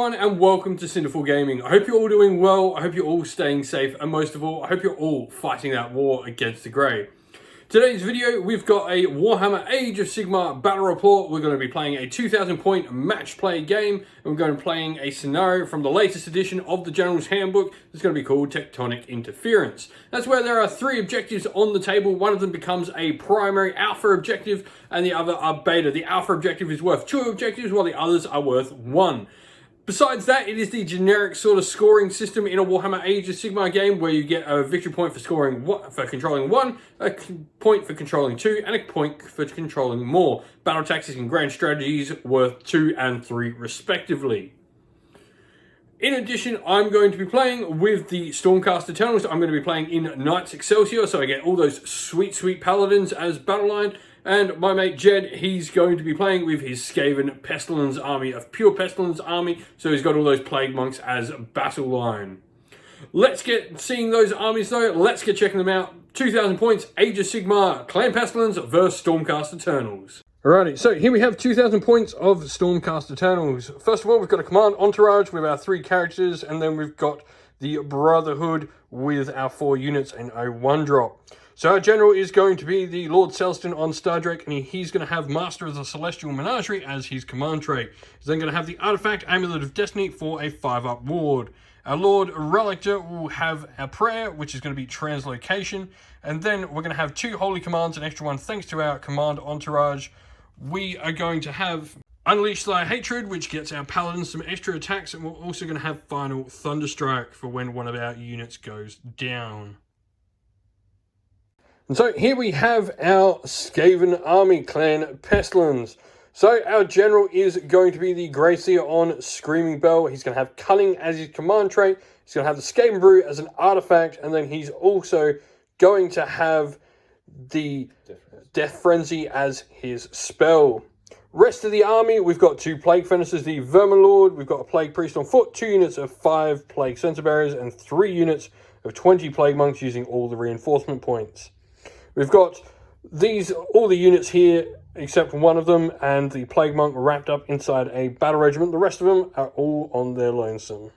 everyone and welcome to Cinderful Gaming. I hope you're all doing well, I hope you're all staying safe, and most of all, I hope you're all fighting that war against the Grey. Today's video, we've got a Warhammer Age of Sigmar battle report. We're going to be playing a 2,000 point match play game, and we're going to be playing a scenario from the latest edition of the General's Handbook. It's going to be called Tectonic Interference. That's where there are 3 objectives on the table. One of them becomes a primary alpha objective, and the other are beta. The alpha objective is worth 2 objectives, while the others are worth 1. Besides that, it is the generic sort of scoring system in a Warhammer Age of Sigmar game where you get a victory point for scoring for controlling 1, a point for controlling 2, and a point for controlling more. Battle tactics and grand strategies worth 2 and 3 respectively. In addition, I'm going to be playing with the Stormcast Eternals. I'm going to be playing in Knights Excelsior, so I get all those sweet paladins as battle line. And my mate Jed, he's going to be playing with his Skaven Pestilens army, a pure Pestilens army, so he's got all those Plague Monks as battle line. Let's get seeing those armies though, let's get checking them out. 2,000 points, Age of Sigmar, Clan Pestilens versus Stormcast Eternals. Alrighty, so here we have 2,000 points of Stormcast Eternals. First of all, we've got a command entourage with our 3 characters, and then we've got the Brotherhood with our 4 units and a 1-drop. So our general is going to be the Lord Celston on Stardrake, and he's going to have Master of the Celestial Menagerie as his command trait. He's then going to have the Artifact Amulet of Destiny for a 5-up ward. Our Lord Relictor will have our Prayer, which is going to be Translocation, and then we're going to have 2 Holy Commands, an extra one thanks to our command entourage. We are going to have Unleash Thy Hatred, which gets our Paladins some extra attacks, and we're also going to have Final Thunderstrike for when one of our units goes down. And so here we have our Skaven army, Clan Pestilens. So our general is going to be the Gracier on Screaming Bell. He's going to have Cunning as his command trait. He's going to have the Skaven Brew as an artifact. And then he's also going to have the Death Frenzy as his spell. Rest of the army, we've got 2 Plague Furnaces, the Vermin Lord. We've got a Plague Priest on foot, 2 units of 5 Plague Sensor Barriers, and 3 units of 20 Plague Monks using all the reinforcement points. We've got all the units here, except for one of them, and the Plague Monk wrapped up inside a battle regiment. The rest of them are all on their lonesome.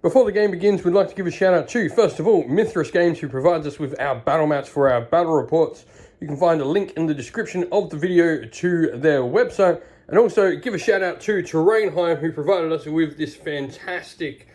Before the game begins, we'd like to give a shout out to, first of all, Mithras Games, who provides us with our battle mats for our battle reports. You can find a link in the description of the video to their website. And also give a shout out to Terrainheim, who provided us with this fantastic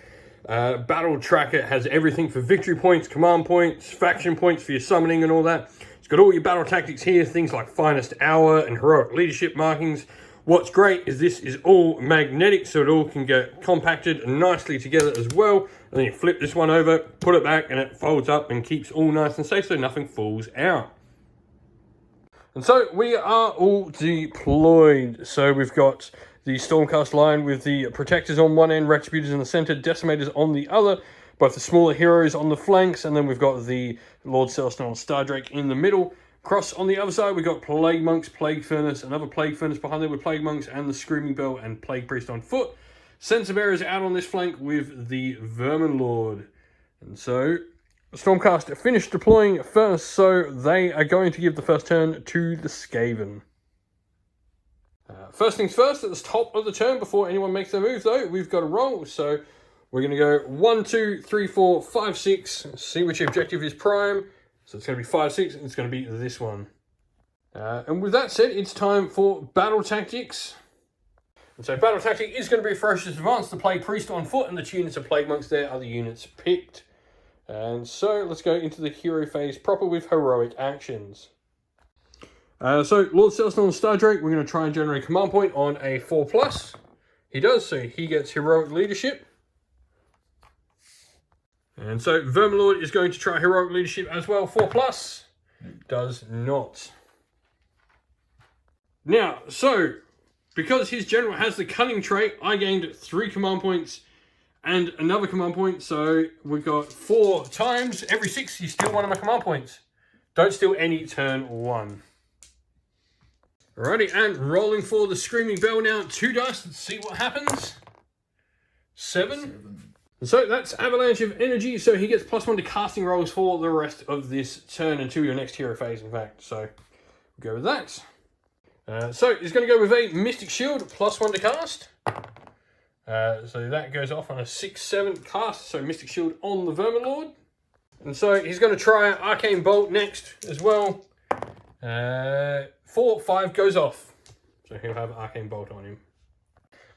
battle tracker. It has everything for victory points, command points, faction points for your summoning and all that. It's got all your battle tactics here, things like Finest Hour and Heroic Leadership markings. What's great is this is all magnetic, so it all can get compacted nicely together as well. And then you flip this one over, put it back, and it folds up and keeps all nice and safe so nothing falls out. And so we are all deployed. So we've got the Stormcast line with the Protectors on one end, Retributors in the center, Decimators on the other, both the smaller heroes on the flanks, and then we've got the Lord Celston on Stardrake in the middle. Across on the other side, we've got Plague Monks, Plague Furnace, another Plague Furnace behind there with Plague Monks, and the Screaming Bell and Plague Priest on foot. Sensor Bearers out on this flank with the Vermin Lord. And so Stormcast finished deploying first, so they are going to give the first turn to the Skaven. First things first, at the top of the turn, before anyone makes their move though, we've got a roll. So we're going to go 1, 2, 3, 4, 5, 6, see which objective is prime. So it's going to be 5, 6, and it's going to be this one. And with that said, it's time for Battle Tactics. And so Battle Tactic is going to be Ferocious Advance, the Plague Priest on foot, and the 2 units of Plague Monks there are the units picked. And so let's go into the hero phase proper with heroic actions. So Lord Celston on Stardrake, we're going to try and generate a command point on a 4+. He does, so he gets Heroic Leadership. And so Vermin Lord is going to try Heroic Leadership as well, 4+. Does not. Now, so because his general has the Cunning trait, I gained 3 command points and another command point, so we got 4 times. Every 6, you steal one of my command points. Don't steal any turn 1. Alrighty, and rolling for the Screaming Bell now. 2 dice, let's see what happens. 7. So that's Avalanche of Energy, so he gets +1 to casting rolls for the rest of this turn until your next hero phase, in fact. So we'll go with that. So he's going to go with a Mystic Shield, +1 to cast. So that goes off on a 6/7 cast, so Mystic Shield on the Vermin Lord. And so he's going to try Arcane Bolt next as well. 4/5 goes off. So he'll have Arcane Bolt on him.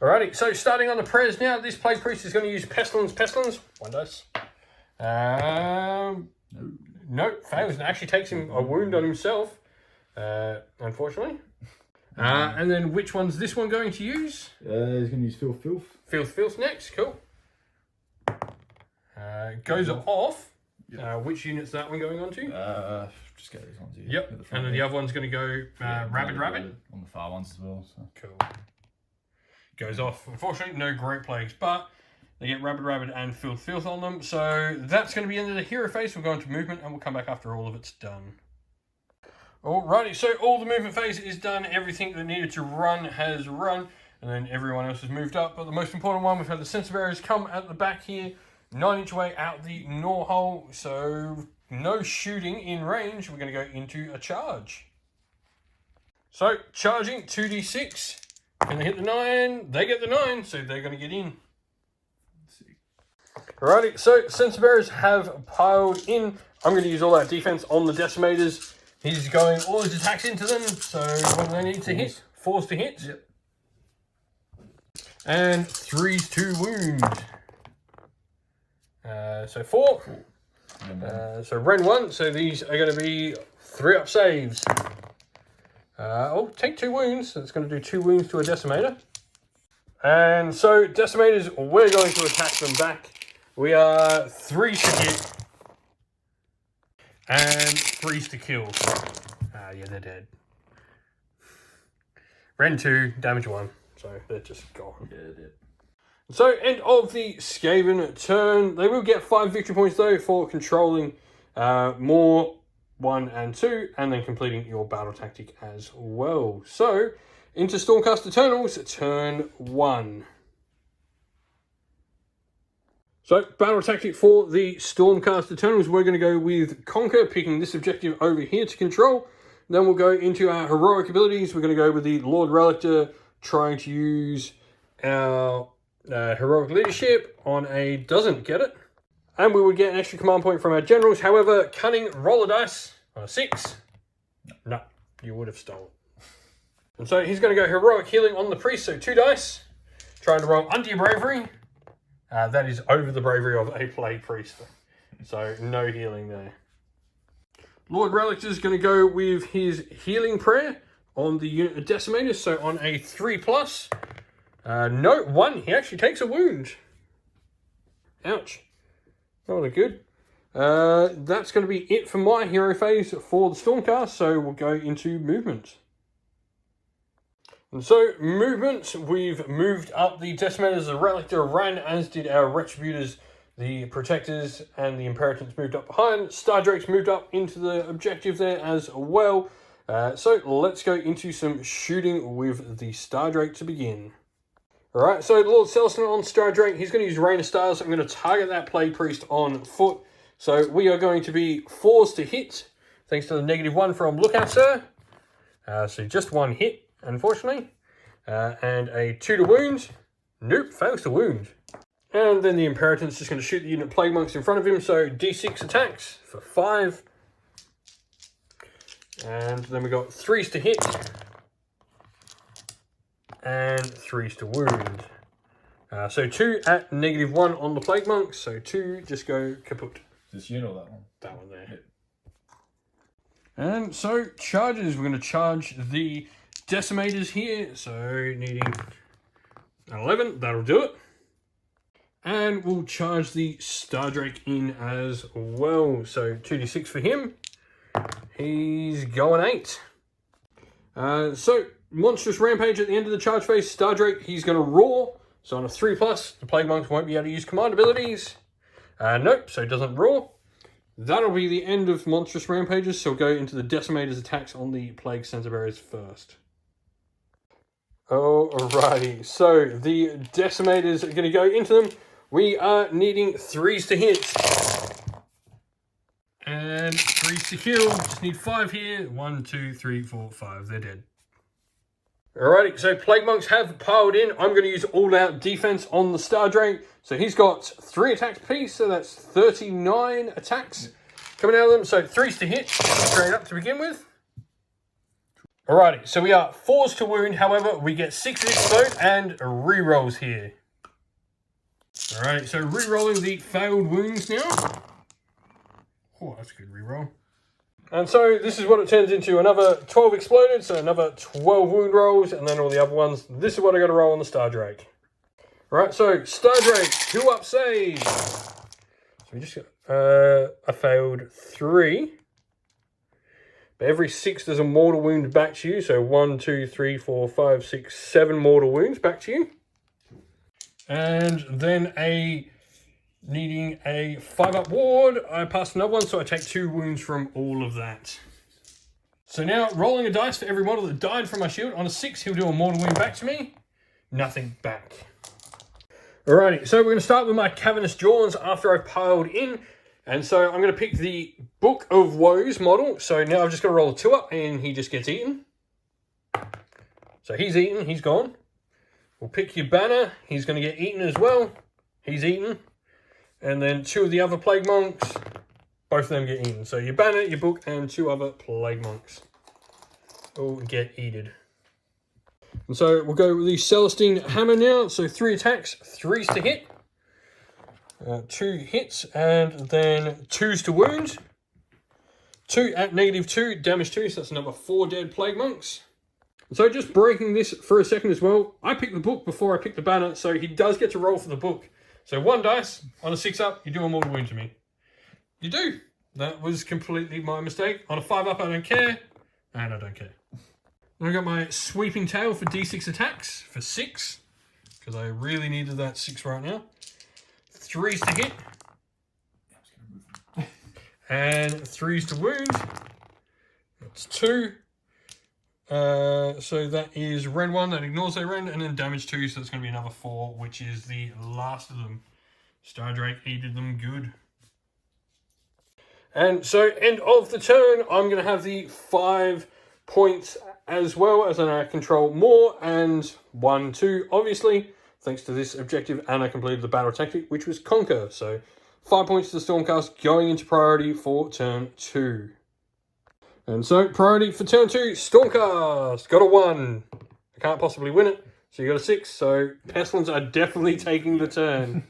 Alrighty, so starting on the prayers now, this Plague Priest is going to use Pestilens. 1 dice. No, fails and actually takes him a wound on himself, unfortunately. And then which one's this one going to use? He's going to use Filth. Filth next, cool. Goes off. Yep. Which unit's that one going on to? Just get these ones here. Yep, and then the other one's going to go Rabid. On the far ones as well. So. Cool. Goes off. Unfortunately, no Great Plagues, but they get Rabid and Filth on them. So that's going to be the end of the hero phase. We'll go into movement and we'll come back after all of it's done. Alrighty, so all the movement phase is done. Everything that needed to run has run. And then everyone else has moved up. But the most important one, we've had the Sensor Bearers come at the back here. 9-inch away out the Gnaw hole. So no shooting in range. We're going to go into a charge. So charging 2d6. Can they hit the 9? They get the 9, so they're going to get in. Alrighty, so Sensor Bearers have piled in. I'm going to use all that defense on the Decimators. He's going all his attacks into them, so what do they need to hit? 4s to hit. Yep. And 3s to wound. So 4. So Ren 1, so these are going to be 3-up saves. Take 2 wounds. So it's going to do 2 wounds to a Decimator. And so Decimators, we're going to attack them back. We are 3s to hit. And 3s to kill. Yeah, they're dead. Ren 2, damage 1. So they're just gone. Yeah, they're dead. So, end of the Skaven turn. They will get 5 victory points though for controlling more 1 and 2, and then completing your battle tactic as well. So, into Stormcast Eternals, turn 1. So, battle tactic for the Stormcast Eternals, we're going to go with Conquer, picking this objective over here to control. Then we'll go into our heroic abilities. We're going to go with the Lord Relictor, trying to use our heroic leadership on a doesn't get it. And we would get an extra command point from our generals. However, Cunning, roll a dice on a 6. No, you would have stolen. And so he's going to go heroic healing on the priest, so 2 dice. Trying to roll under your bravery. That is over the bravery of a plague priest. So no healing there. Lord Relics is going to go with his healing prayer on the unit of Decimators, so on a 3+. No, 1. He actually takes a wound. Ouch. Not a good. That's going to be it for my hero phase for the Stormcast, so we'll go into movement. And so, movement, we've moved up the Decimators, the Relictor ran, as did our Retributors, the Protectors, and the Imperators moved up behind. Star Drakes moved up into the objective there as well. So, let's go into some shooting with the Star Drake to begin. Alright, so Lord Celestin on Star Drake, he's going to use Rain of Stars. I'm going to target that Plague Priest on foot. So we are going to be 4s to hit, thanks to the -1 from Lookout Sir. So just 1 hit, unfortunately. And a 2 to wound. Nope, fails to wound. And then the Imperators just going to shoot the unit Plague Monks in front of him. So D6 attacks for 5. And then we got 3s to hit. And 3s to wound. So 2 at -1 on the Plague Monks. So 2 just go kaput. This unit or that one? That one there. Yep. And so charges. We're going to charge the Decimators here. So needing 11. That'll do it. And we'll charge the Star Drake in as well. So 2d6 for him. He's going 8. So Monstrous Rampage at the end of the charge phase. Star Drake, he's going to roar. So on a 3+, the Plague Monks won't be able to use command abilities. Nope, so it doesn't roar. That'll be the end of Monstrous Rampages, so we'll go into the Decimators attacks on the Plague Sensor Bearers first. Alrighty, so the Decimators are going to go into them. We are needing 3s to hit. And 3s to kill. Just need 5 here. 1, 2, 3, 4, 5. They're dead. Alrighty, so Plague Monks have piled in. I'm going to use all-out defense on the Star Drake. So he's got 3 attacks piece, so that's 39 attacks coming out of them. So 3s to hit, straight up to begin with. Alrighty, so we are 4s to wound. However, we get 6 explode and re-rolls here. Alrighty, so re-rolling the failed wounds now. Oh, that's a good re-roll. And so this is what it turns into. Another 12 exploded, so another 12 wound rolls, and then all the other ones. This is what I got to roll on the Star Drake. Right, so Star Drake, 2 up save. So we just got, I failed 3. But every 6 there's a mortal wound back to you. So 1, 2, 3, 4, 5, 6, 7 mortal wounds back to you. And then needing a 5-up ward, I passed another one, so I take 2 wounds from all of that. So now, rolling a dice for every model that died from my shield. On a 6, he'll do a mortal wound back to me. Nothing back. Alrighty, so we're going to start with my Cavernous Jaws after I've piled in. And so I'm going to pick the Book of Woes model. So now I've just got to roll a 2-up, and he just gets eaten. So he's eaten, he's gone. We'll pick your banner. He's going to get eaten as well. He's eaten. And then 2 of the other Plague Monks, both of them get eaten. So your banner, your book, and 2 other Plague Monks all get eaten. And so we'll go with the Celestine Hammer now. So 3 attacks, 3s to hit, 2 hits, and then 2s to wound. 2 at -2, damage 2, so that's another 4 dead Plague Monks. So just breaking this for a second as well, I picked the book before I picked the banner, so he does get to roll for the book. So 1 dice, on a 6-up, you do a mortal wound to me. You do. That was completely my mistake. On a 5-up, I don't care. And I don't care. And I got my Sweeping Tail for D6 attacks for 6. Because I really needed that 6 right now. 3s to hit. And 3s to wound. That's 2. So that is red 1, that ignores their rend, and then damage 2, so that's going to be another 4, which is the last of them. Star Drake eated them good. And so, end of the turn, I'm going to have the 5 points as well, as I control more, and 1, 2, obviously, thanks to this objective, and I completed the battle tactic, which was Conquer. So, 5 points to the Stormcast, going into priority for turn 2. And so, priority for turn 2, Stormcast. Got a 1. I can't possibly win it. So you got a 6. So Pestilens are definitely taking the turn.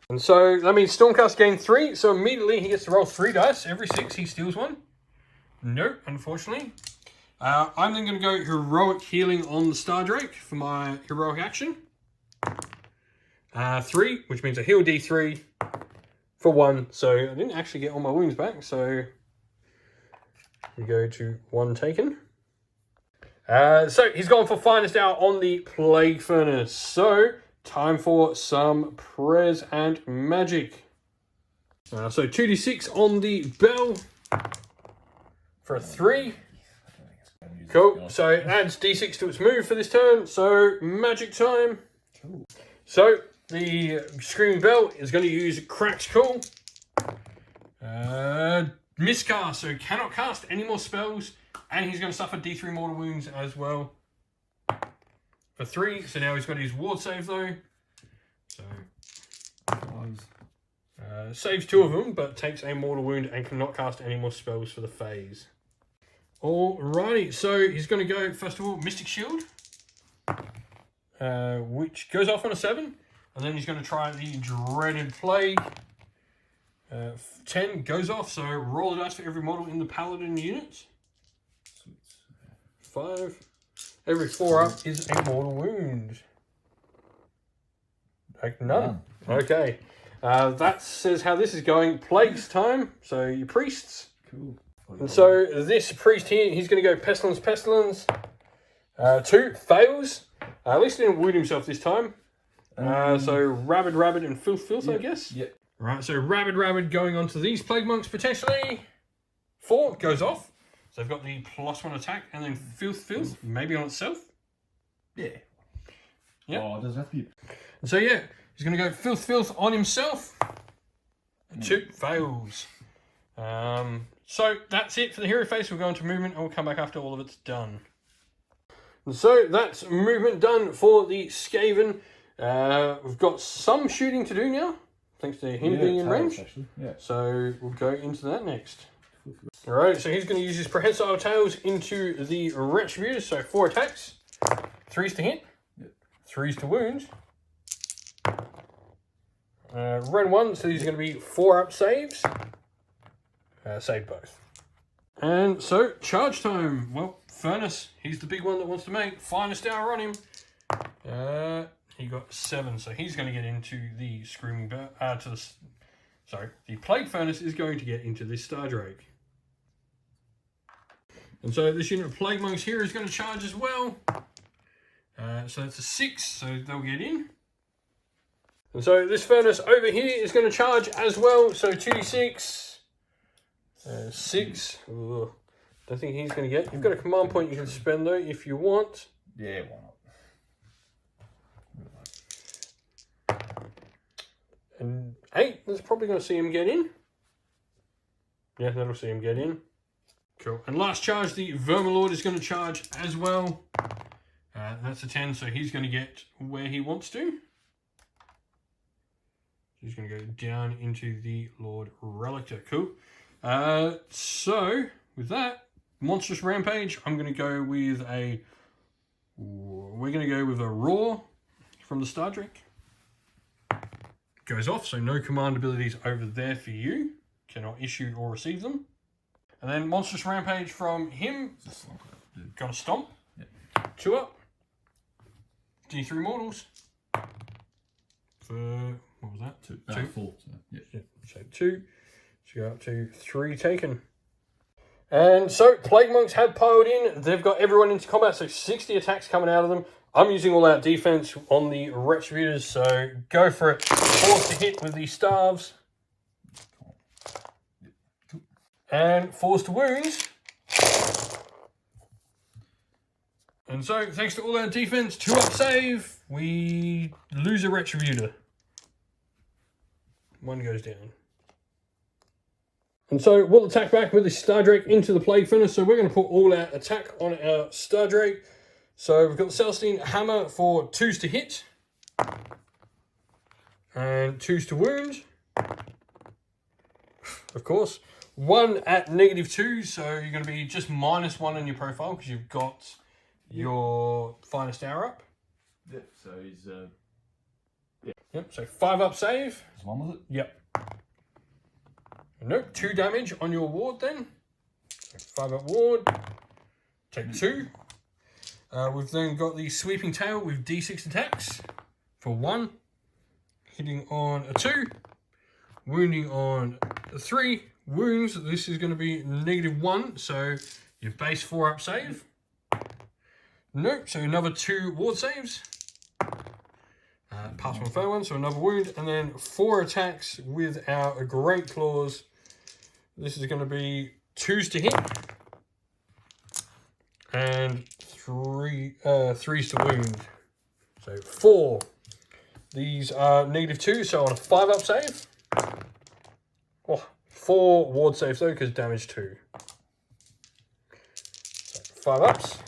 And so that means Stormcast gained 3. So immediately he gets to roll 3 dice. Every 6 he steals 1. Nope, unfortunately. I'm then going to go Heroic Healing on the Star Drake for my heroic action. 3, which means I heal D3 for 1. So I didn't actually get all my wounds back. So we go to 1 taken. So he's gone for Finest Hour on the Plague Furnace. So time for some Prez and Magic. So 2d6 on the bell for a 3. Cool. So it adds d6 to its move for this turn. So magic time. Cool. So the Screaming Bell is going to use Crack's Call. Miscast, so cannot cast any more spells, and he's going to suffer D3 mortal wounds as well for 3. So now he's got his ward save though. So saves 2 of them, but takes a mortal wound and cannot cast any more spells for the phase. Alrighty, so he's going to go first of all Mystic Shield, which goes off on a 7, and then he's going to try the Dreaded Plague. 10 goes off, so roll a dice for every model in the Paladin unit. 5. Every 4 up is a mortal wound. Like none. Okay. That says how this is going. Plagues time. So your priests. Cool. And so this priest here, he's going to go Pestilens. 2 fails. At least he didn't wound himself this time. So Rabid, and Filth, I guess. Yep. Right, so Rabid going on to these Plague Monks potentially. 4 goes off. So they've got the +1 attack, and then Filth, maybe on itself. Yeah. Yeah. Oh, it doesn't have to be. And so yeah, he's going to go Filth on himself. 2 fails. So that's it for the hero phase. We'll go into movement, and we'll come back after all of it's done. And so that's movement done for the Skaven. We've got some shooting to do now, thanks to him being in range. Yeah. So we'll go into that next. Alright, so he's going to use his prehensile tails into the Retributors. So 4 attacks, 3s to hit, 3s to wound. Run 1, so these are going to be 4-up saves. Save both. And so, charge time. Well, Furnace, he's the big one that wants to make. Finest hour on him. He got 7, so he's going to get into the Screaming the Plague Furnace is going to get into this Star Drake. And so this unit of Plague Monks here is going to charge as well. So that's a 6, so they'll get in. And so this Furnace over here is going to charge as well. So 2d6, 6. Ooh, don't think he's going to get. You've got a command point you can spend though if you want. Yeah, why not? And 8, that's probably going to see him get in. Yeah, that'll see him get in. Cool. And last charge, the Vermalord is going to charge as well. That's a 10, so he's going to get where he wants to. He's going to go down into the Lord Relictor. Cool. So, with that, Monstrous Rampage, I'm going to go with a... We're going to go with a Roar from the Star Drake. Goes off, so no command abilities over there for you. Cannot issue or receive them. And then Monstrous Rampage from him. Got a Stomp. Yep. 2 up. D3 Mortals. For, what was that? 2. 2. 4. So, yeah. So 2. So go up to 3 taken. And so Plague Monks have piled in. They've got everyone into combat, so 60 attacks coming out of them. I'm using all out defense on the Retributors, so go for it. Force to hit with the Staves. And force to wounds. And so, thanks to all our defense, 2-up save, we lose a Retributor. 1 goes down. And so, we'll attack back with the Star Drake into the Plague Furnace. So, we're going to put all our attack on our Star Drake. So, we've got the Celestine Hammer for 2s to hit. And 2s to wound. Of course. 1 at -2, so you're going to be just -1 on your profile because you've got your finest hour up. Yep, so he's... Yep, so 5-up save. There's 1 with it? Yep. Nope, 2 damage on your ward then. So 5-up ward. Take 2. We've then got the Sweeping Tail with D6 attacks for 1. Hitting on a 2. Wounding on a 3. Wounds, this is going to be -1, so your base 4-up save. Nope, so another 2 ward saves. Pass 1 fair 1, so another wound, and then 4 attacks with our Great Claws. This is going to be 2s to hit. And 3s to wound. So 4. These are -2, so on a 5-up save. Oh, 4 ward saves though, because damage 2. So 5 ups.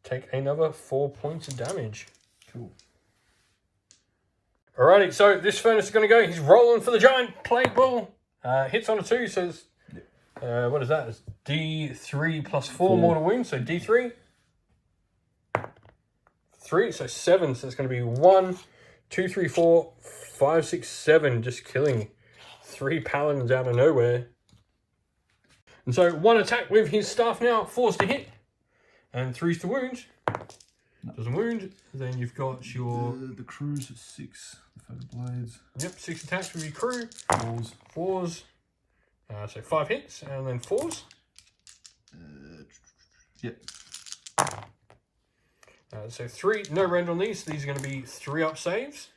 Take another 4 points of damage. Cool. Alrighty, so this Furnace is going to go. He's rolling for the Giant Plague Ball. Hits on a 2, so it's, what is that? It's D3 plus 4 mortal wounds, so D3. 3, so 7, so it's going to be 1, 2, 3, 4, 5, 6, 7, just killing 3 paladins out of nowhere. And so 1 attack with his staff now, 4s to hit, and 3s to wound. Doesn't wound. Then you've got your... The crew's at 6, the Feather Blades. Yep, 6 attacks with your crew. 4s. 4s. So 5 hits, and then 4s. Yep. So 3, no rend on these. These are going to be 3-up saves.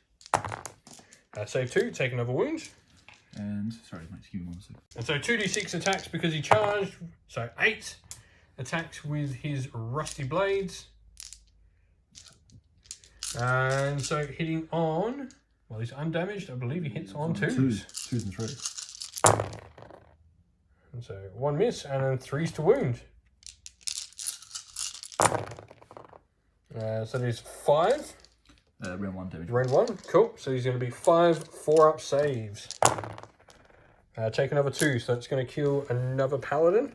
Save 2, take another wound. And, sorry, mate, give me 1 second. And so 2d6 attacks because he charged. So 8 attacks with his rusty blades. And so hitting on, well, he's undamaged. I believe he hits on 2s. 2s and 3s. And so 1 miss and then 3s to wound. So there's 5. Round 1 damage. Round 1, cool. So he's going to be 5 4-up saves. Take another 2, so that's going to kill another paladin.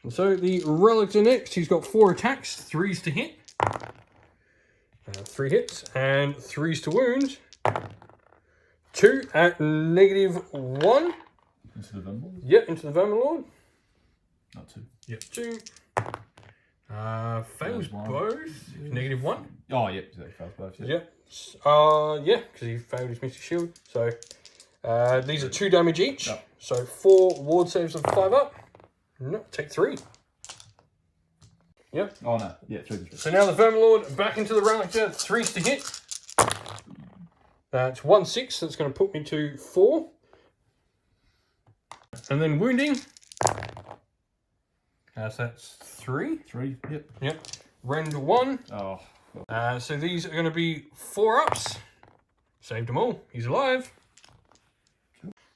And so the Relics are next. He's got 4 attacks, 3s to hit. 3 hits and 3s to wound. 2 at -1. Into the Vermilord? Yep, into the Vermilord. Not 2. Yep, 2. Fails one. both. -1. Oh, yep, so fails both. Yeah. Yep. Yeah, because he failed his Mystic Shield. So these are 2 damage each. Yep. So 4 ward saves of 5 up. No, take 3. Yep. Oh, no. Yeah, 3. So now the Vermilord back into the Relictor. 3s to hit. That's 1/6. That's going to put me to 4. And then wounding. So that's 3. 3, yep. Yep. Rend 1. Oh. So these are going to be 4-ups. Saved them all. He's alive.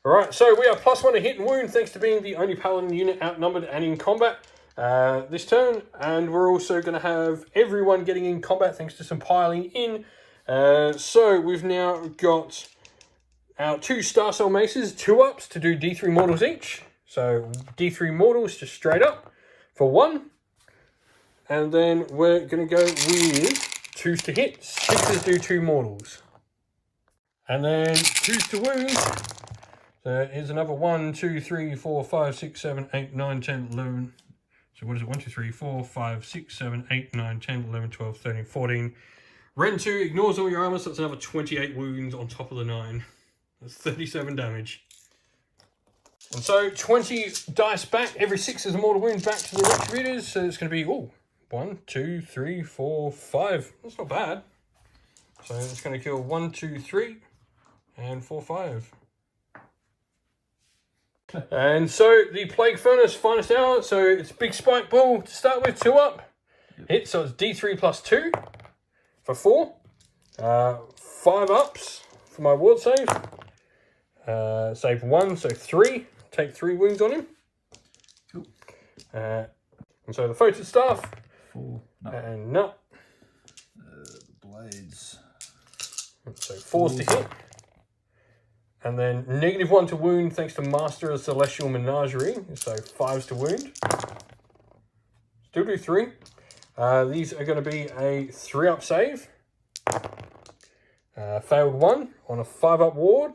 Alright, so we are +1 to hit and wound thanks to being the only paladin unit outnumbered and in combat this turn. And we're also going to have everyone getting in combat thanks to some piling in. So we've now got our 2 Star Cell Maces, 2-ups to do D3 mortals each. So D3 mortals just straight up for 1. And then we're going to go with 2s to hit. 6s do 2 mortals. And then 2s to wound. So here's another 1, 2, 3, 4, 5, 6, 7, 8, 9, 10, 11. So what is it? 1, 2, 3, 4, 5, 6, 7, 8, 9, 10, 11, 12, 13, 14. Rend 2 ignores all your armor, so that's another 28 wounds on top of the 9. That's 37 damage. And so 20 dice back. Every 6 is a mortal wound back to the Retributors. So it's going to be, 1, 2, 3, 4, 5. That's not bad. So it's going to kill 1, 2, 3, and 4, 5. And so the Plague Furnace, finest hour. So it's Big Spike Ball to start with, 2-up. Hit, so it's D3 plus 2 for 4. 5 ups for my ward save. Save 1, so 3. Take 3 wounds on him. Cool. And so the Photon Staff. 4. No. And nut. The blades. So 4s to hit. And then -1 to wound thanks to Master of Celestial Menagerie. So 5s to wound. Still do 3. These are going to be a 3-up save. Failed 1 on a 5-up ward.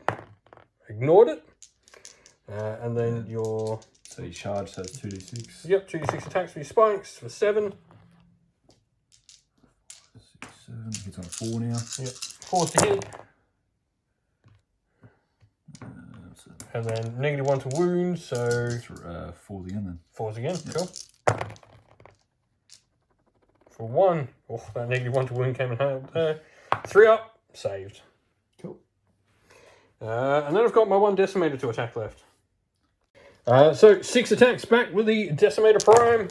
Ignored it. And then your... So you charge, so it's 2d6. Yep, 2d6 attacks for your spikes for 7. 6, 7. Hits on a 4 now. Yep, 4s to hit. And then -1 to wound, so... 4s again then. 4s again, yep. Cool. For 1. Oh, that -1 to wound came in hand there. 3 up, saved. Cool. And then I've got my 1 Decimator to attack left. So 6 attacks back with the Decimator Prime.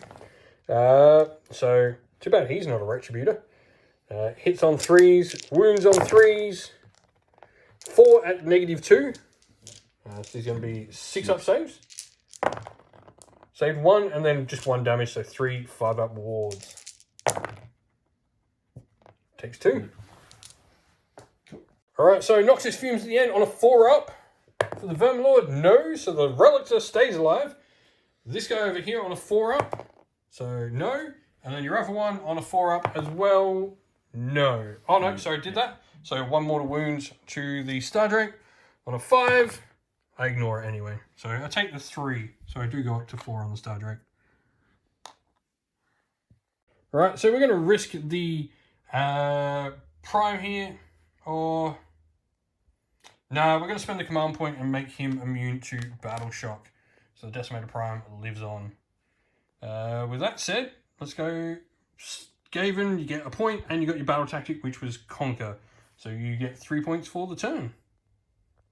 So too bad he's not a Retributor. Hits on 3s, wounds on 3s. 4 at -2. So he's going to be 6-up saves. Saved 1 and then just 1 damage, so 3 5-up wards. Takes 2. Cool. Alright, so Noxious Fumes at the end on a 4-up. For the Vermilord, no. So the Relictor stays alive. This guy over here on a 4-up. So no. And then your other one on a 4-up as well. No. Oh no, sorry, did that. So 1 mortal wounds to the Stardrake. On a 5, I ignore it anyway. So I take the 3. So I do go up to 4 on the Stardrake. Alright, so we're going to risk the Prime here. Or... no, we're going to spend the command point and make him immune to Battle Shock. So the Decimator Prime lives on. With that said, let's go Skaven. You get a point, and you got your battle tactic, which was Conquer. So you get 3 points for the turn.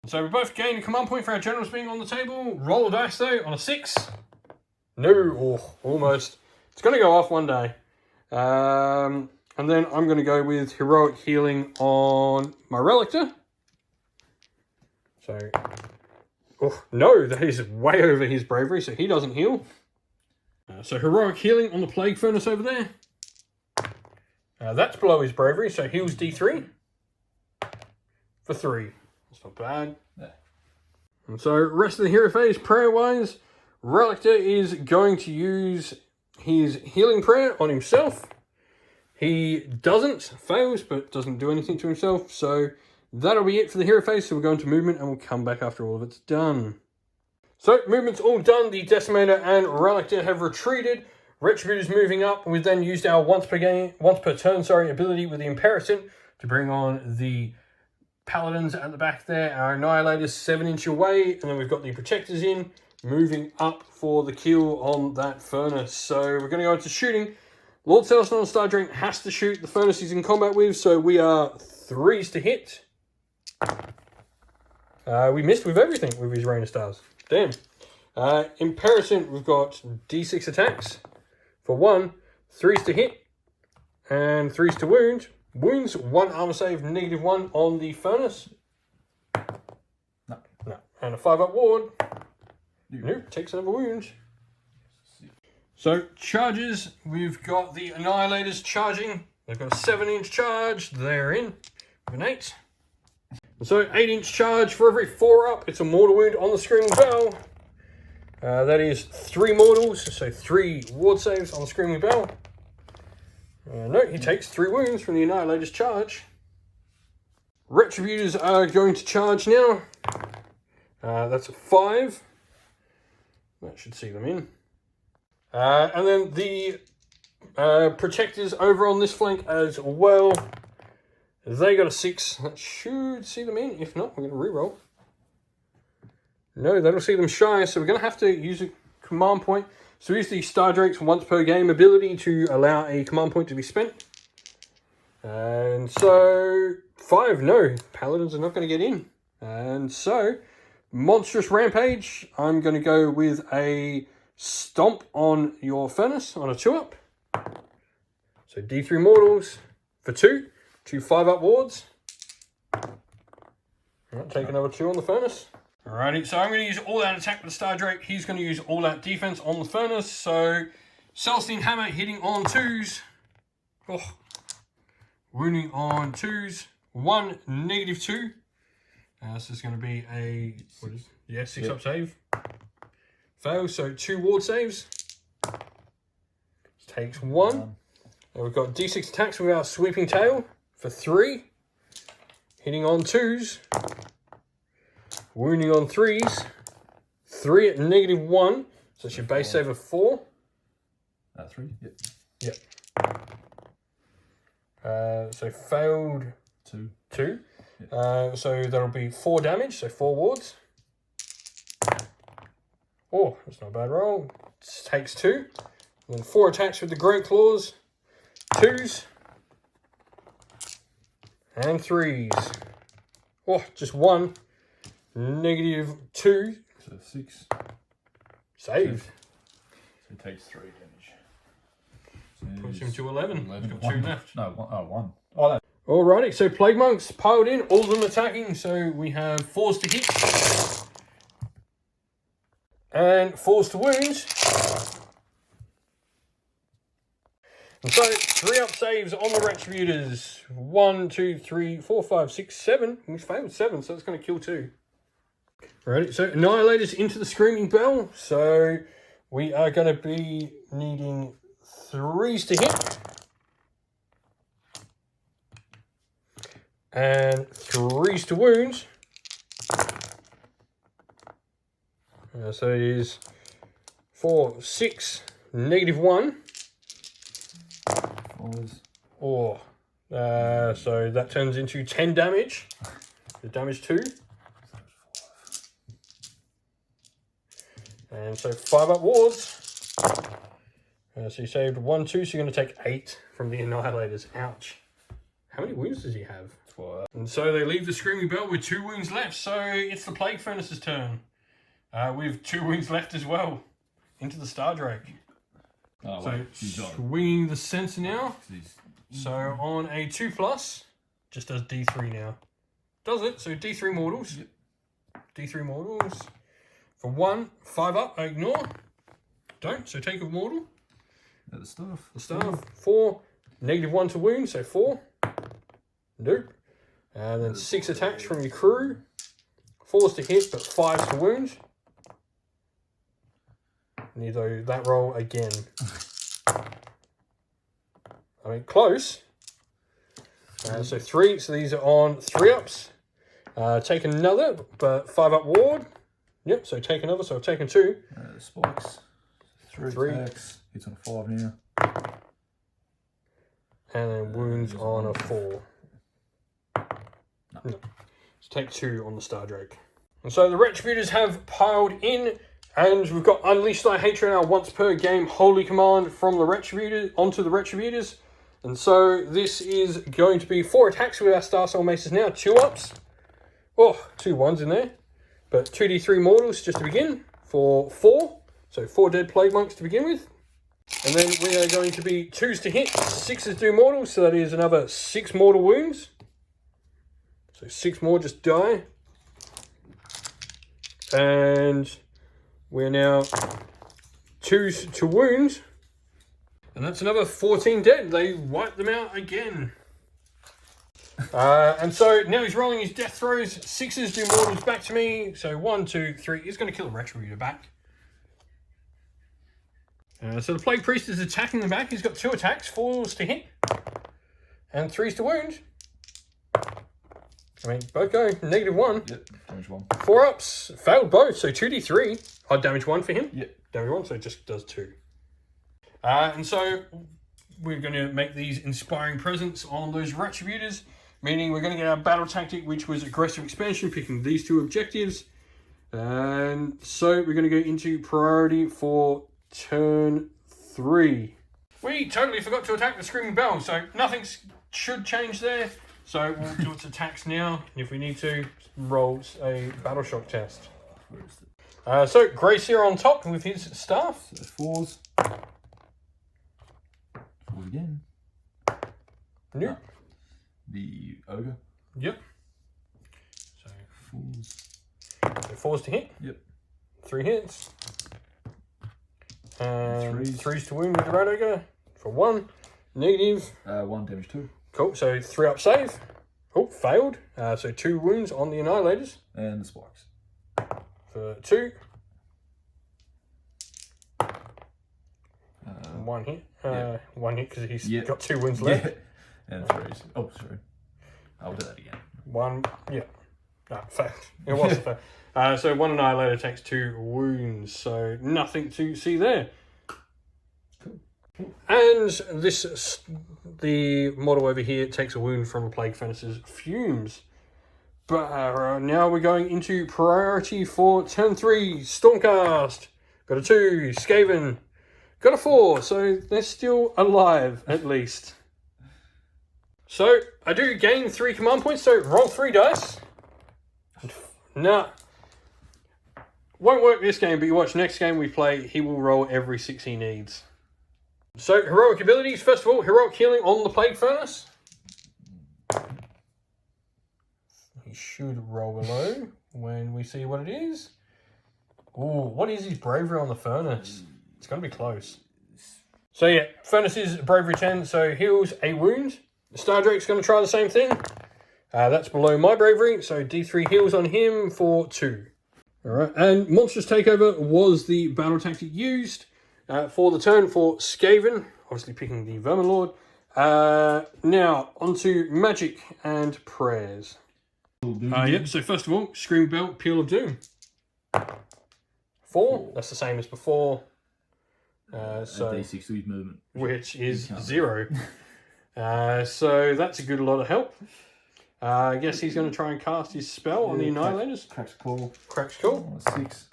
So we both gain a command point for our generals being on the table. Roll a dice though on a 6. No, oh, almost. It's going to go off one day. And then I'm going to go with Heroic Healing on my Relictor. So, oh, no, that is way over his bravery, so he doesn't heal. So Heroic Healing on the Plague Furnace over there. That's below his bravery, so heals D3 for 3. That's not bad. Yeah. And so, rest of the hero phase, prayer-wise, Relics is going to use his healing prayer on himself. He doesn't, fails, but doesn't do anything to himself. So that'll be it for the hero phase. So we're going to movement and we'll come back after all of it's done. So movement's all done. The Decimator and Relic have retreated. Retributor's moving up. We've then used our once per turn ability with the Interferance to bring on the Paladins at the back there. Our Annihilators 7-inch away. And then we've got the Protectors in, moving up for the kill on that Furnace. So we're going to go into shooting. Lord Celestin on Star Drain has to shoot the Furnace he's in combat with, so we are 3s to hit. We missed with everything with his Rain of Stars. Damn. In Parasint, we've got D6 attacks for 1, 3s to hit, and 3s to wound. Wounds, 1 armor save, -1 on the Furnace. No. And a 5-up ward. Nope, takes another wound. So, charges, we've got the Annihilators charging. They've got a 7-inch charge. They're in with an 8. And so, 8-inch charge for every 4-up. It's a mortal wound on the Screaming Bell. That is 3 mortals, so 3 ward saves on the Screaming Bell. No, he takes 3 wounds from the Annihilator's charge. Retributors are going to charge now. That's a 5. That should see them in. And then the Protectors over on this flank as well. They got a 6. That should see them in. If not, we're going to reroll. No, that'll see them shy. So we're going to have to use a command point. So we use the Star Drake's once per game ability to allow a command point to be spent. And so 5, no. Paladins are not going to get in. And so Monstrous Rampage. I'm going to go with a Stomp on your Furnace on a 2-up. So D3 mortals for 2. 2 5-up wards. Right, take another 2 on the Furnace. Alrighty, so I'm going to use all out attack with the Star Drake. He's going to use all out defense on the Furnace. So Celestine Hammer hitting on 2s. Oh. Wounding on 2s. 1 -2. This is going to be a 6-up save. Fails, so 2 ward saves. Takes 1. And we've got D6 attacks with our Sweeping Tail for 3. Hitting on 2s. Wounding on 3s. 3 at -1. So it's your base save of 4. 3? Yep. Yep. So failed 2. Yep. So that'll be 4 damage, so 4 wards. Oh, that's not a bad roll. It takes 2. And then 4 attacks with the Great Claws. 2s. And 3s. Oh, just 1. -2. So 6. Saved. So he takes 3 damage. So Puts him to 11. He's got 2 left. No, 1. Oh, no. Alrighty, so Plague Monks piled in, all of them attacking. So we have 4s to hit. And 4s to wound. And so 3-up saves on the Retributors. 1, 2, 3, 4, 5, 6, 7. We failed 7, so it's going to kill 2. Alright, so Annihilators into the Screaming Bell. So we are going to be needing 3s to hit. And 3s to wound. So it is 4, 6, -1. Oh, so that turns into 10 damage. The damage 2. And so 5-up wards. So you saved 1, 2, so you're going to take 8 from the Annihilators. Ouch. How many wounds does he have? 4. And so they leave the Screaming Bell with 2 wounds left. So it's the Plague Furnace's turn. With 2 wounds left as well. Into the Star Drake. Oh, so swinging the Sensor now. So on a 2+, just does D3 now. Does it? So D3 mortals. Yep. D3 mortals. For 1, 5-up, I ignore. Don't, so take a mortal. The staff. The staff. 4, -1 to wound, so 4. Nope. And then 6 attacks from your crew. 4s to hit, but 5s to wound. Need that roll again. I mean, close. So 3, so these are on 3-ups. Take another, but 5-up ward. Yep, so take another, so I've taken 2. Spikes. 3 attacks. Hits on a 5 now. And then wounds on a 4. No. Let's take 2 on the Star Drake. And so the Retributors have piled in, and we've got Unleash Thy Hatred, our once per game holy command from the Retributors onto the Retributors. And so this is going to be 4 attacks with our Star Soul Maces now, 2-ups. Oh, 2 1s in there. But 2d3 mortals just to begin for 4. So 4 dead Plague Monks to begin with. And then we are going to be 2s to hit, 6s do mortals, so that is another 6 mortal wounds. So 6 more just die. And we're now 2s to wound. And that's another 14 dead. They wiped them out again. And so now he's rolling his death throws. 6s do mortals back to me. So 1, 2, 3. He's going to kill the Retributor back. So the Plague Priest is attacking the back. He's got 2 attacks, 4s to hit, and 3s to wound. I mean, both go -1. Yep, damage 1. 4-ups, failed both, so 2d3. I'd damage 1 for him. Yep. Damage 1, so it just does 2. And so we're going to make these inspiring presence on those Retributors, meaning we're going to get our battle tactic, which was aggressive expansion, picking these 2 objectives. And so we're going to go into priority for turn 3. We totally forgot to attack the Screaming Bell, so nothing should change there. So we'll do its attacks now. If we need to, roll a Battle Shock test. So Grace here on top with his staff. So 4s. 4 again. Nope. The Ogre. Yep. So 4s. 4s to hit. Yep. 3 hits. And 3s. 3s to wound with the Red Ogre for 1. Negative. 1 damage 2. Cool, so 3-up save. Oh, failed. So 2 wounds on the Annihilators. And the Spikes. For 2. 1 hit. Yeah. 1 hit because he's Yeah. got 2 wounds left. Yeah. And 3s. Oh, sorry. I'll do that again. 1, yeah. No, failed. It wasn't failed. So 1 Annihilator takes 2 wounds. So nothing to see there. And the model over here takes a wound from a Plague Furnace's fumes. But now we're going into priority for turn 3. Stormcast. Got a 2. Skaven. Got a 4. So they're still alive, at least. So I do gain 3 command points. So roll 3 dice. Nah. Won't work this game, but you watch next game we play, he will roll every 6 he needs. So, heroic abilities. First of all, heroic healing on the Plague Furnace. He should roll below when we see what it is. Ooh, what is his bravery on the Furnace? It's going to be close. So yeah, Furnace is bravery 10, so heals a wound. The Star Drake's going to try the same thing. That's below my bravery, so D3 heals on him for 2. Alright, and Monstrous Takeover was the battle tactic used. For the turn for Skaven, obviously picking the Vermin Lord. Now, onto Magic and Prayers. Yep, so first of all, Scream Belt, Peal of Doom. 4, that's the same as before. So D6 to his movement. Which is 0. So that's a good lot of help. I guess he's going to try and cast his spell on the Annihilators. Cracks Claw. Cracks Claw. 6.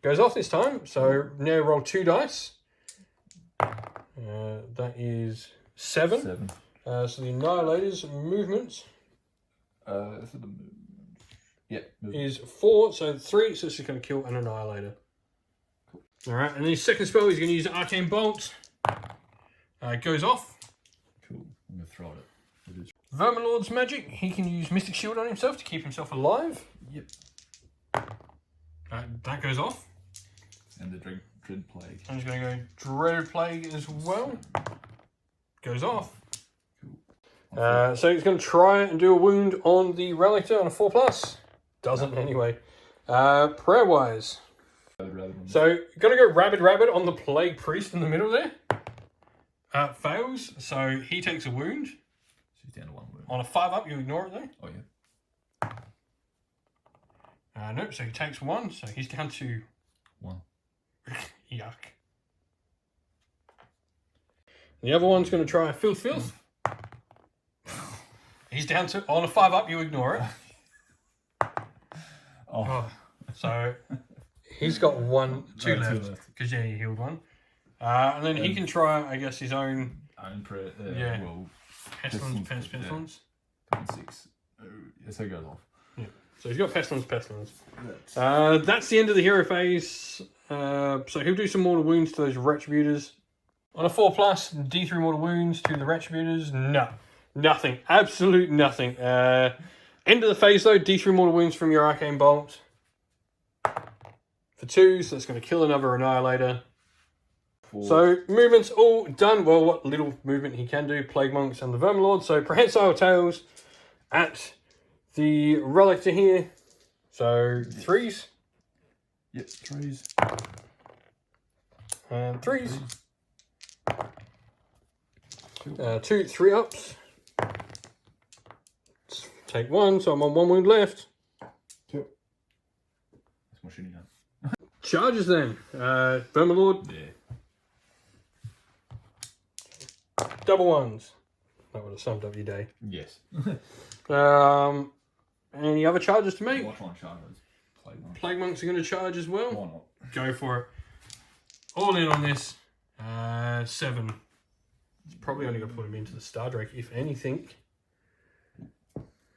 Goes off this time, so now roll 2 dice. That is 7. 7. So the Annihilator's movement is 4, so 3, so it's just going to kill an Annihilator. Cool. Alright, and then his second spell, he's going to use Arcane Bolt. Goes off. Cool, I'm going to throw it. Vermin Lord's magic, he can use Mystic Shield on himself to keep himself alive. Yep. That goes off. And the Dread Plague. I'm just going to go Dreaded Plague as well. goes off. Cool. So he's going to try and do a wound on the Relictor on a 4+. Doesn't anyway. Prayer-wise. So, going to go Rabid on the Plague Priest in the middle there. Fails, so he takes a wound. So he's down to 1 wound. On a 5+, you ignore it there. Oh, yeah. Nope, so he takes 1, so he's down to 1. Yuck. The other one's going to try Filth. He's down to, on a 5+, you ignore it. Oh. So he's got 2 left. Because, yeah, he healed 1. And then he can try, I guess, his own... yeah. Well, Pestilens. 6. Oh, yeah, so it goes off. Yeah. So he's got Pestilens. That's the end of the hero phase. So he'll do some mortal wounds to those Retributors. On a 4+, D3 mortal wounds to the Retributors. No. Nothing. Absolute nothing. End of the phase, though. D3 mortal wounds from your Arcane Bolt. For 2, so that's going to kill another Annihilator. 4. So, movement's all done. Well, what little movement he can do. Plague Monks and the Vermilord. So, Prehensile Tails at the Relictor here. So, 3s. Yep, 3s. And 3s. 2 3-ups. Take 1, so I'm on 1 wound left. Yep. That's more shooting now. Charges then. Vermilord. Yeah. Double 1s. That would have summed up your day. Yes. Any other charges to make? Watch one charge those Plague Monks. Plague Monks are going to charge as well. Why not? Go for it. All in on this. 7. It's probably only going to put him into the Star Drake, if anything.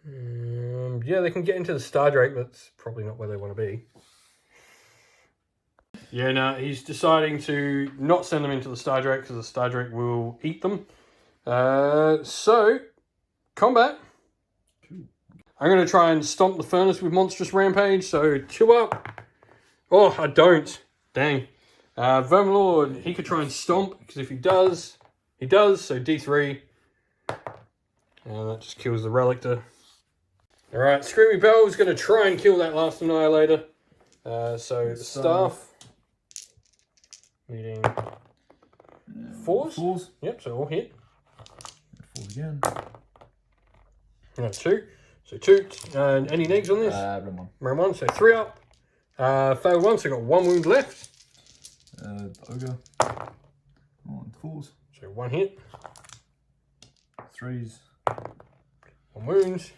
Yeah, they can get into the Star Drake, but that's probably not where they want to be. Yeah, no, he's deciding to not send them into the Star Drake because the Star Drake will eat them. So, combat. Cool. I'm going to try and stomp the Furnace with Monstrous Rampage. So, 2 up. Oh, I don't. Dang. Vermilord, he could try and stomp because if he does, he does. So, D3. And that just kills the Relictor. Alright, Screamy Bell is going to try and kill that last Annihilator. So, the Staff. Needing 4s? 4s. Yep, so all hit. 4s again. No, 2. So 2. And any negs on this? Round 1. Round 1, so 3 up. Failed 1, so got 1 wound left. Ogre. On 4s. So 1 hit. 3s. 1 wound.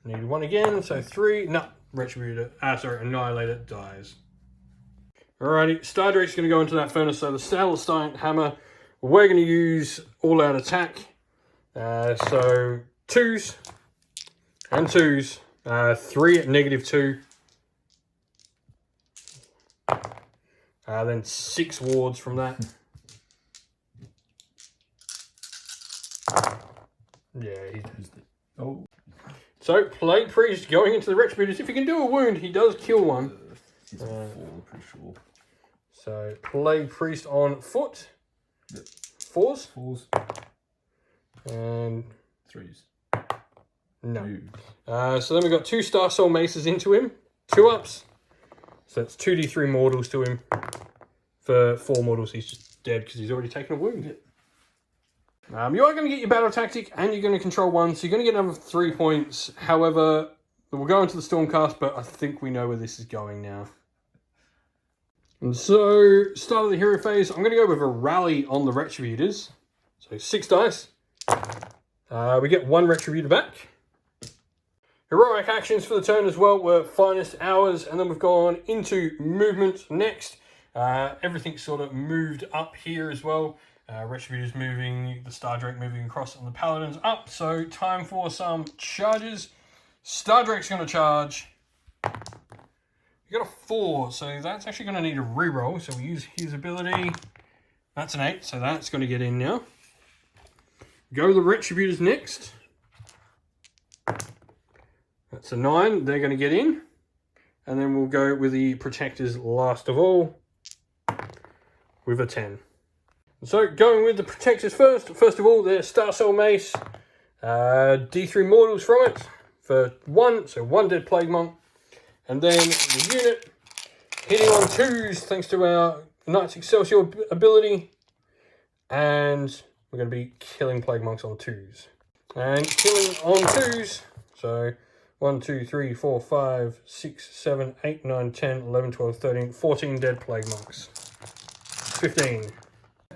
Need 1 again, so 3. No, Retributor. Annihilator dies. Alrighty, Star Drake's going to go into that Furnace. So the Stalstein Hammer, we're going to use all-out attack. So 2s and 2s. 3 at -2. Then 6 wards from that. Yeah, he's... Oh. So, Plague Priest going into the Retributors. If he can do a wound, he does kill 1. He's on 4, pretty sure. So, Plague Priest on foot. Yep. 4s. 4s. And 3s. no. So then we've got 2 Star Soul Maces into him. 2 ups. So that's 2d3 mortals to him. For 4 mortals, he's just dead because he's already taken a wound. Yep. You are going to get your battle tactic and you're going to control 1, so you're going to get another 3 points. However, we'll go into the Stormcast, but I think we know where this is going now. And so, start of the hero phase, I'm going to go with a rally on the Retributors. So 6 dice. We get 1 Retributor back. Heroic actions for the turn as well were Finest Hours, and then we've gone into movement next. Everything's sort of moved up here as well. Retributors moving, the Star Drake moving across, and the Paladins up. So time for some charges. Star Drake's going to charge. You got a 4, so that's actually going to need a reroll. So we use his ability. That's an 8, so that's going to get in now. Go the Retributors next. That's a 9, they're going to get in. And then we'll go with the Protectors last of all with a 10. So going with the protectors first. First of all, the Star Soul Mace. D3 mortals from it for 1, so 1 Dead Plague Monk. And then the unit hitting on 2s thanks to our Knight's Excelsior ability. And we're going to be killing Plague Monks on 2s. And killing on 2s, so 1, 2, 3, 4, 5, 6, 7, 8, 9, 10, 11, 12, 13, 14 Dead Plague Monks. 15.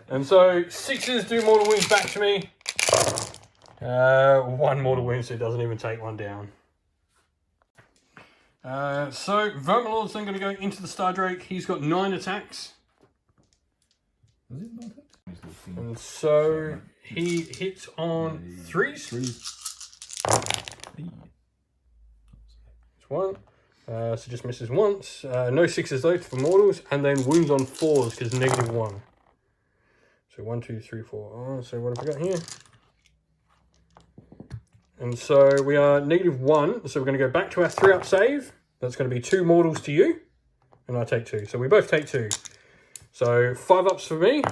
And so 6s do mortal wounds back to me. 1 mortal wound, so it doesn't even take 1 down. So Verminlord's then going to go into the Star Drake. He's got 9 attacks. Was it 9 attacks? And so he hits on 3s. It's 1. So just misses once. No 6s though for mortals. And then wounds on 4s because -1. So 1, 2, 3, 4. Oh, so what have we got here? And so we are -1. So we're going to go back to our 3-up save. That's going to be 2 mortals to you. And I take 2. So we both take 2. So 5-ups for me.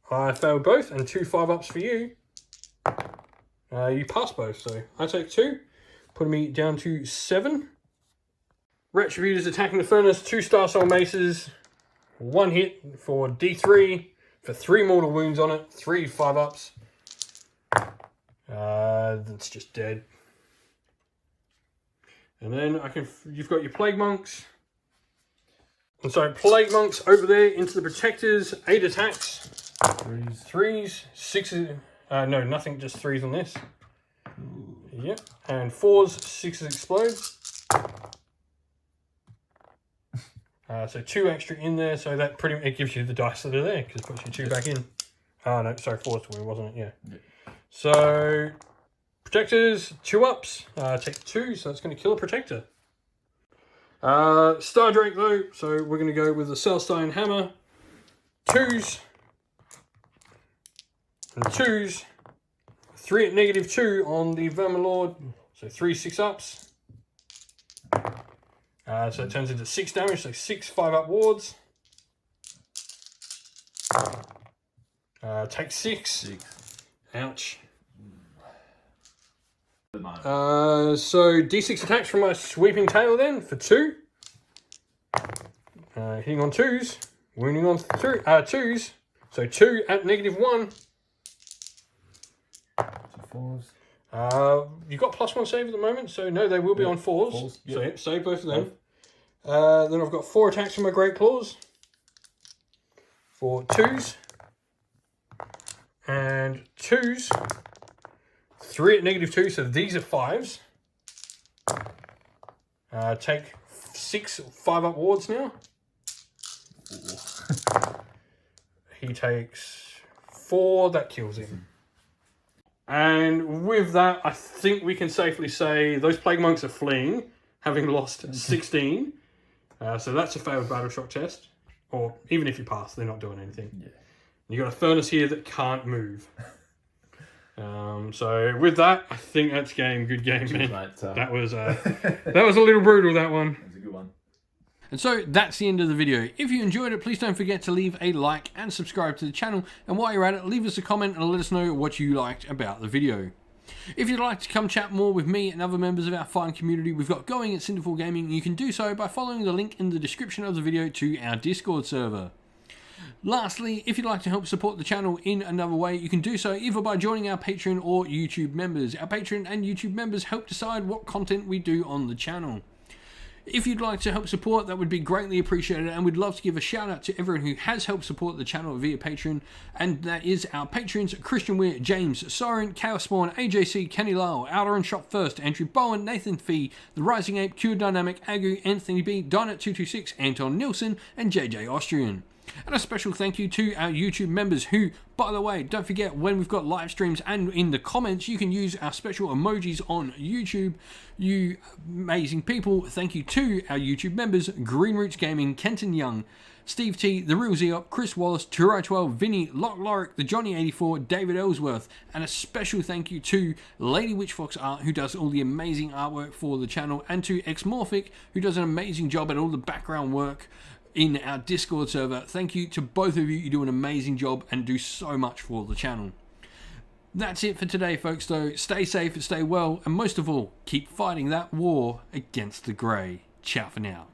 I failed both. And 2 5-ups for you. You passed both. So I take 2. Putting me down to 7. Retributors attacking the furnace. 2 Star Soul Maces. 1 hit for D3. For 3 mortal wounds on it. 3 5-ups. That's just dead. And then you've got your Plague Monks. And so Plague Monks over there into the Protectors. 8 attacks. 3s. 6s. No, nothing, just 3s on this. Yep. And 4s, 6s explode. So 2 extra in there, so that it gives you the dice that are there, because it puts you 2 back in. Oh no, sorry, 4s to win, wasn't it? Yeah. So, Protectors, 2-ups, take 2, so that's going to kill a Protector. Star Drake though, so we're going to go with the Celestine Hammer, 2s, and 2s, 3 at -2 on the Verminlord, so 3 6-ups. So it turns into 6 damage, so 6 5-up wards. Take 6. Ouch. So D6 attacks from my Sweeping Tail then for 2. Hitting on 2s. Wounding on 2s. So 2 at -1. 4s. You've got +1 save at the moment, so no, they will be on 4s. Yep. So yep, save both of them. Then I've got 4 attacks from my Great Claws. For 2s. And 2s. 3 at -2, so these are 5s. Take 6 5-up wards now. He takes 4, that kills him. And with that, I think we can safely say those Plague Monks are fleeing, having lost 16. So that's a failed battle shock test. Or even if you pass, they're not doing anything. Yeah. You got a furnace here that can't move. So with that, I think that's game. Good game, man. That was a little brutal, that one. That's a good one. And so that's the end of the video. If you enjoyed it, please don't forget to leave a like and subscribe to the channel. And while you're at it, leave us a comment and let us know what you liked about the video. If you'd like to come chat more with me and other members of our fine community we've got going at Cinderfall Gaming, you can do so by following the link in the description of the video to our Discord server. Lastly, if you'd like to help support the channel in another way, you can do so either by joining our Patreon or YouTube members. Our Patreon and YouTube members help decide what content we do on the channel. If you'd like to help support, that would be greatly appreciated, and we'd love to give a shout out to everyone who has helped support the channel via Patreon, and that is our patrons: Christian Weir, James, Soren, Chaos Spawn, AJC, Kenny Lyle, Outer and Shop First, Andrew Bowen, Nathan Fee, The Rising Ape, Q Dynamic, Agu, Anthony B, Donut226, Anton Nilsson, and JJ Austrian. And a special thank you to our YouTube members who, by the way, don't forget when we've got live streams and in the comments, you can use our special emojis on YouTube. You amazing people. Thank you to our YouTube members: Green Roots Gaming, Kenton Young, Steve T, The Real Zeop, Chris Wallace, Turo12, Vinny, Lock Lorick, The Johnny84, David Ellsworth, and a special thank you to Lady Witchfox Art, who does all the amazing artwork for the channel, and to Xmorphic, who does an amazing job at all the background work in our Discord server. Thank you to both of you. You do an amazing job and do so much for the channel. That's it for today, folks, though. Stay safe and stay well, and most of all, keep fighting that war against the grey. Ciao for now.